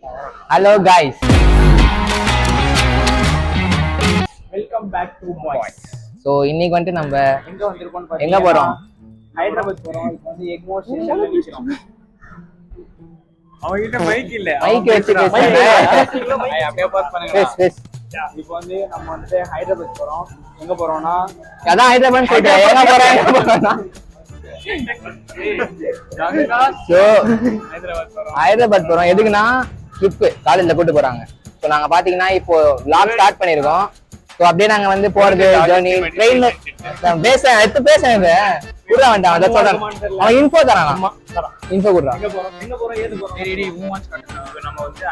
Hello guys. Welcome back to boys. So இன்னைக்கு வந்து நம்ம எங்க வந்திருக்கோம் பாத்தீங்கன்னா எங்க போறோம்? ஹைதராபாத் போறோம். இப்போ வந்து எக்மோர் ஸ்டேஷன்ல நிக்கிறோம். அவங்கிட்ட மைக் இல்ல. மைக் வச்சு பேசுங்க. அப்படியே பாஸ் பண்ணுங்க. பேஸ். இப்போ வந்து நம்ம வந்து ஹைதராபாத் போறோம். எங்க போறோம்னா அதான் ஹைதராபாத் போயிட்டு எங்க போறோம்னா So ஹைதராபாத் போறோம். எதுக்குன்னா ட்ரிப் காலேஜ்ல கூட்டு போறாங்க. ஸோ நாங்க பாத்தீங்கன்னா இப்போ vlog ஸ்டார்ட் பண்ணிருக்கோம். ஸோ அப்படியே நாங்க வந்து போறது ஜர்னி ட்ரெயின்ல பேசுறேன் கூட வேண்டாம். அதை சொல்றேன். அவன் இன்ஃபோ தரான். இன்ஃபோ கொடுறான். எங்க போறோம் ஏது போறோம். சரி மூவான்ஸ் கட்டணும். நம்ம வந்து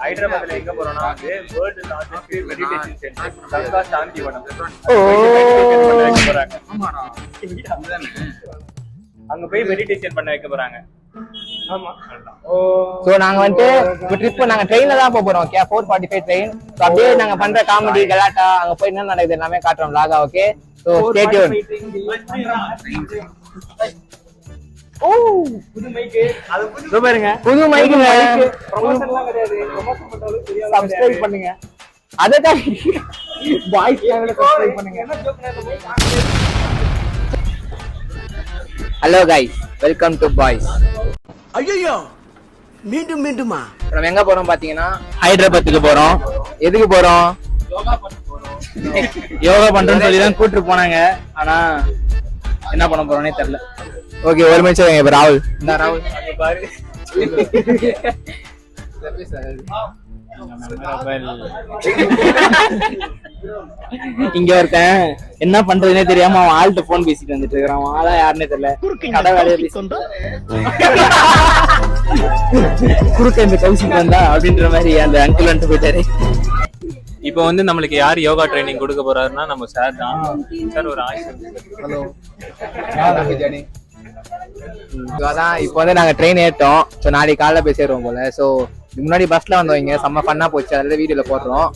ஹைதராபாத்ல எங்க போறோம்னா world largest meditation centre Ganga Shantivanam. அங்க போய் மெடிடேஷன் பண்ண வைக்க போறாங்க. ஆமா. சோ நாங்க வந்து ட்ரிப் நாங்க ட்ரெயின்ல தான் போறோம். Okay 4:45 train. சோ அப்படியே நாங்க பண்ற காமெடி கலாட்டா அங்க போய் என்ன நடக்குது எல்லாமே காட்டுறோம் vlog. Okay so stay tune. ஓ புது மைக். அது புது பாருங்க. புது மைக் ப்ரமோஷன்லாம் கிடையாது. ப்ரமோஷன் பண்றவங்களுக்கு தெரியாது. சப்ஸ்கிரைப் பண்ணுங்க. அததான் பாய்ஸ் சேனலை சப்ஸ்கிரைப் பண்ணுங்க. என்ன ஜோக்னா இந்த mike. Hello guys, welcome to boys. ஐயோ மீண்டுமா நம்ம எங்க போறோம் பாத்தீங்கன்னா ஹைதராபாத்துக்கு போறோம். எதுக்கு போறோம்? யோகா பண்றேன்னு சொல்லி தான் கூட்டிட்டு போனாங்க. ஆனா என்ன பண்ண போறோம்னே தெரியல. ஓகே ஒரு நிமிஷம். இப்ப ராகுல் இந்த ராகுல் பாரு. இங்க ஒருத்தன் என்ன பண்றதுன்னே தெரியாம அவன் ஆள்கிட்ட போன் பேசிட்டு வந்துட்டு இருக்கான். அவன் ஆளா யாருன்னே தெரியல. கடை வேலையை குறுக்க இந்த கவுசிக்கு வந்தா அப்படின்ற மாதிரி அந்த அங்கிள் வந்துட்டு போயிட்டாரு. இப்போ வந்து நம்மளுக்கு யார் யோகா ட்ரைனிங் கொடுக்க போறாருன்னா நம்ம சார் தான். சார் ஒரு ஹலோ அதான் இப்போ வந்து நாங்க ட்ரெயின் ஏற்றோம். ஸோ நாளைக்கு காலைல போய் சேருவோம் போல. ஸோ முன்னாடி பஸ்ல வந்தவங்க செம்ம ஃபன்னா போச்சு. அதில் வீடியோல போடுறோம்.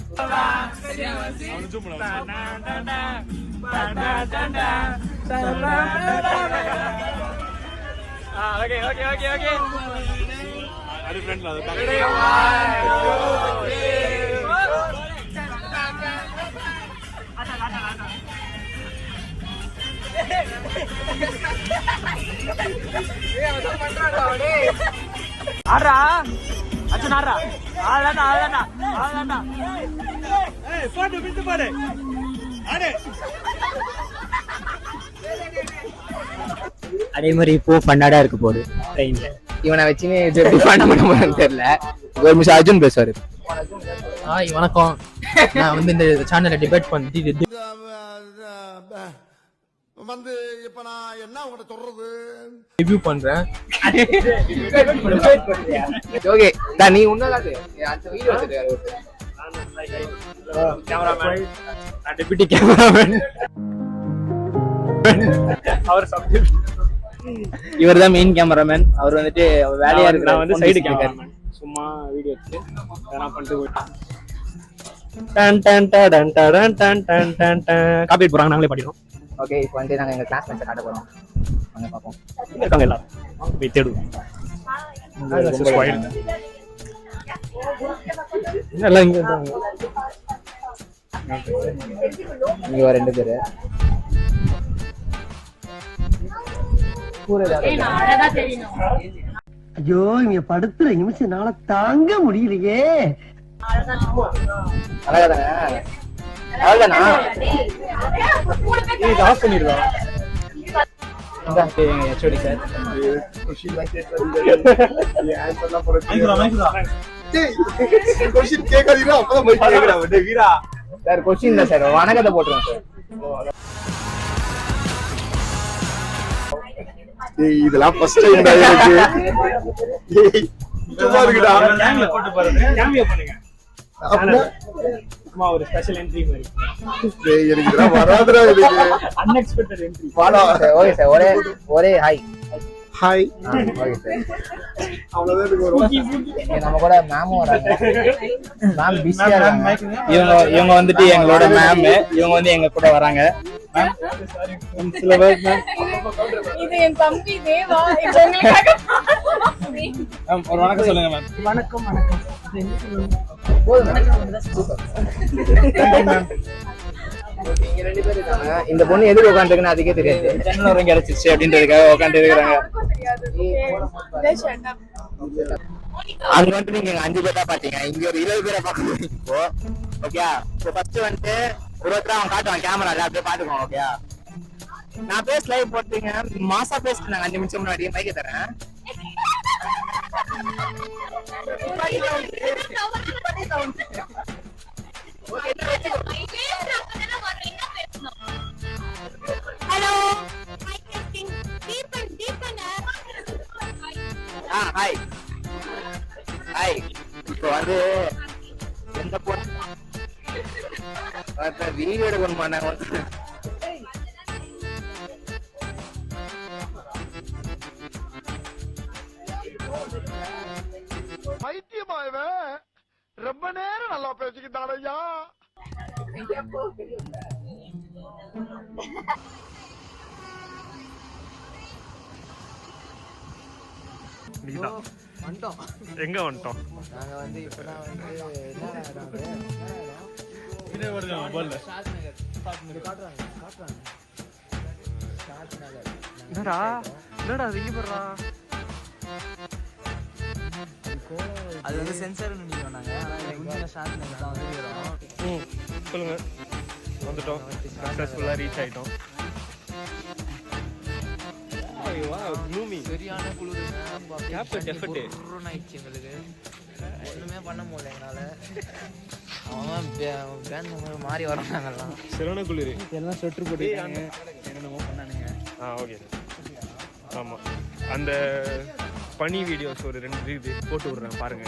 அதே மாதிரி இப்போ ஃபன்னாடா இருக்கு போகுது ட்ரெயின்ல. இவனை வச்சுன்னு எப்படி பண்ண முடியுமான்னு தெரியல. ஒரு நிமிஷம் அர்ஜுன் பேசுவாரு. வணக்கம். நான் வந்து இந்த சேனல்ல டிபேட் பண்ணி வந்து இப்ப நான் என்ன உங்கள்ட்ட சொல்றது ரிவ்யூ பண்றேன். ஓகே நீ உன்னதாது அந்த வீடியோ எடுத்துட்டு கேமராமேன் டெபியூட்டி கேமராமேன் அவர் சப்ஜெக்ட். இவர் தான் மெயின் கேமராமேன். அவர் வந்துட்டு வேலையா இருக்கு. நான் வந்து சைடு கேமராமேன். சும்மா வீடியோ எடுத்து நான் பண்ணிட்டு போயிட்டேன். காப்பி போறாங்க. நாங்களே படிக்கிறோம். ஓகே இப்போ வந்து நாங்க எங்க கிளாஸ் மேட்ச் காட்ட போறோம். வாங்க பாப்போம். இருக்காங்க எல்லாரும். போய் தேடுவோம். எல்லாம் இங்க இருக்காங்க. இங்க ஒரு ரெண்டு பேரு ஐயோ இங்க படுத்துற நிமிஷம்னால தாங்க முடியலையே. அழகாதானே? அவ்வளவுதானா? இது ஆஃப் பண்ணிடுவா. HOD sir. சார் கொஸ்டின் தான் சார். வணக்கத்தை போட்டுருங்க சார். இதெல்லாம் ஃபர்ஸ்ட் டைம் டா எனக்கு. சும்மா இருக்குடா. கேமியோ போட்டு பாருங்க. கேமியோ பண்ணுங்க. சும்மா ஒரு ஸ்பெஷல் என்ட்ரி மாதிரி. டேய் எனக்கு இதெல்லாம் வராதுடா எனக்கு. Unexpected entry. வாடா. Okay sir. ஒரே ஹாய். ஹாய். Okay sir. அவ்வளவுதான் எனக்கு வரும். நம்ம கூட மேமும் வராங்க. மேம் பிஸியா இருக்காங்க. இவங்க வந்துட்டு எங்களோட மேம். இவங்க வந்து எங்க கூட வராங்க. இது என் தம்பி தேவா. ஒரு வணக்கம் சொல்லுங்க மேம். வணக்கம் வணக்கம். இங்க 2 பேர் இருக்காங்க. இந்த பொண்ணு எதுக்கு உட்காந்துருக்குன்னு அதுக்கே தெரியாது. ஜன்னல் வரம் கிடைச்சிச்சு அப்படின்றதுக்காக உட்காந்து இருக்கிறாங்க. அங்க வந்து நீங்க 5 பேர் தான் பாத்தீங்க, இங்க ஒரு 20 பேரை பார்க்கணும் இப்போ. ஓகே, இப்போ ஃபர்ஸ்ட் வந்து ஒருத்தர் அவன் காட்டுவான் கேமரால, அப்படியே பாத்துக்கோங்க. ஓகே, நான் பேச லைவ் போட்டீங்க, மாசா பேசிட்டு நாங்க 5 நிமிஷம் முன்னாடி மைக்க தரேன். Hello hi hi. இப்போ வந்து எந்த பொண்ணு வீடியோ எடுக்கணும் பண்ணாங்க. பைத்தியமாயவன் ரொம்ப நேரம் நல்லா பேசிக்கிட்டாரையா. எங்க வந்துட்டோம்? நாங்க வந்து இப்பதான் வந்து என்னடா அது இங்க போடுறா. அது வந்து சென்சார் நினைக்கிறாங்க. சொல்லுங்க. வந்துட்டோம், சக்சஸ்ஃபுல்லா ரீச் ஆயிட்டோம். சரியான குளிருங்க. எங்களுக்கு ஒண்ணுமே பண்ண முடியல எங்களால. அவன் மாறி வராங்கலாம். சரியான குளிர். எல்லாம் ஸ்வெட்டர் போட்டு என்னென்னமோ பண்ணானுங்க. ஓகே. ஆமா, அந்த பனி வீடியோஸ் ஒரு 2 இது போட்டு விடுறேன் பாருங்க.